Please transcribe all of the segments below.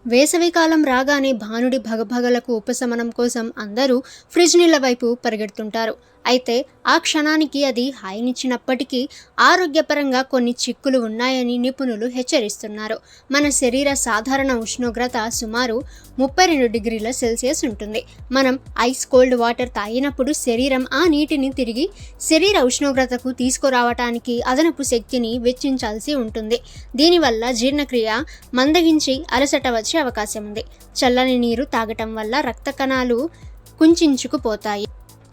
వేసవికాలం రాగానే భానుడి భగభగలకు ఉపశమనం కోసం అందరూ ఫ్రిడ్జ్ నీళ్ల వైపు పరిగెడుతుంటారు. అయితే ఆ క్షణానికి అది హాయినిచ్చినప్పటికీ ఆరోగ్యపరంగా కొన్ని చిక్కులు ఉన్నాయని నిపుణులు హెచ్చరిస్తున్నారు. మన శరీర సాధారణ ఉష్ణోగ్రత సుమారు 32 డిగ్రీల సెల్సియస్ ఉంటుంది. మనం ఐస్ కోల్డ్ వాటర్ తాగినప్పుడు శరీరం ఆ నీటిని తిరిగి శరీర ఉష్ణోగ్రతకు తీసుకురావటానికి అదనపు శక్తిని వెచ్చించాల్సి ఉంటుంది. దీనివల్ల జీర్ణక్రియ మందగించి అలసట వచ్చే అవకాశం ఉంది. చల్లని నీరు తాగటం వల్ల రక్త కణాలు కుంచుకుపోతాయి.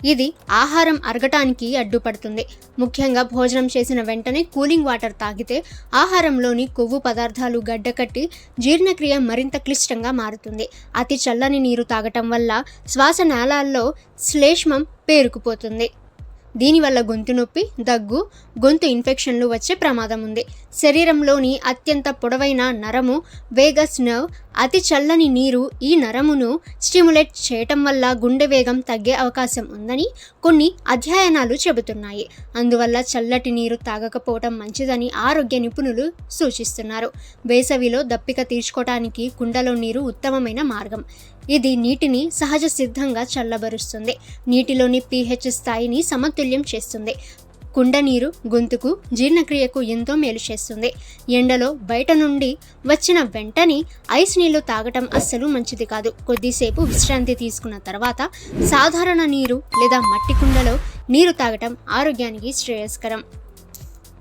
ఇది ఆహారం అరగటానికి అడ్డుపడుతుంది. ముఖ్యంగా భోజనం చేసిన వెంటనే కూలింగ్ వాటర్ తాగితే ఆహారంలోని కొవ్వు పదార్థాలు గడ్డకట్టి జీర్ణక్రియ మరింత క్లిష్టంగా మారుతుంది. అతి చల్లని నీరు తాగటం వల్ల శ్వాసనాళాల్లో శ్లేష్మం పేరుకుపోతుంది. దీనివల్ల గొంతు నొప్పి, దగ్గు, గొంతు ఇన్ఫెక్షన్లు వచ్చే ప్రమాదం ఉంది. శరీరంలోని అత్యంత పొడవైన నరము వేగస్ నర్వ్. అతి చల్లని నీరు ఈ నరమును స్టిమ్యులేట్ చేయటం వల్ల గుండె వేగం తగ్గే అవకాశం ఉందని కొన్ని అధ్యయనాలు చెబుతున్నాయి. అందువల్ల చల్లటి నీరు తాగకపోవటం మంచిదని ఆరోగ్య నిపుణులు సూచిస్తున్నారు. వేసవిలో దప్పిక తీర్చుకోవటానికి కుండలో నీరు ఉత్తమమైన మార్గం. ఇది నీటిని సహజ సిద్ధంగా చల్లబరుస్తుంది. నీటిలోని pH స్థాయిని సమతుల్యం చేస్తుంది. కుండ నీరు గొంతుకు, జీర్ణక్రియకు ఎంతో మేలు చేస్తుంది. ఎండలో బయట నుండి వచ్చిన వెంటనే ఐస్ నీళ్లు తాగటం అస్సలు మంచిది కాదు. కొద్దిసేపు విశ్రాంతి తీసుకున్న తర్వాత సాధారణ నీరు లేదా మట్టి కుండలో నీరు తాగటం ఆరోగ్యానికి శ్రేయస్కరం.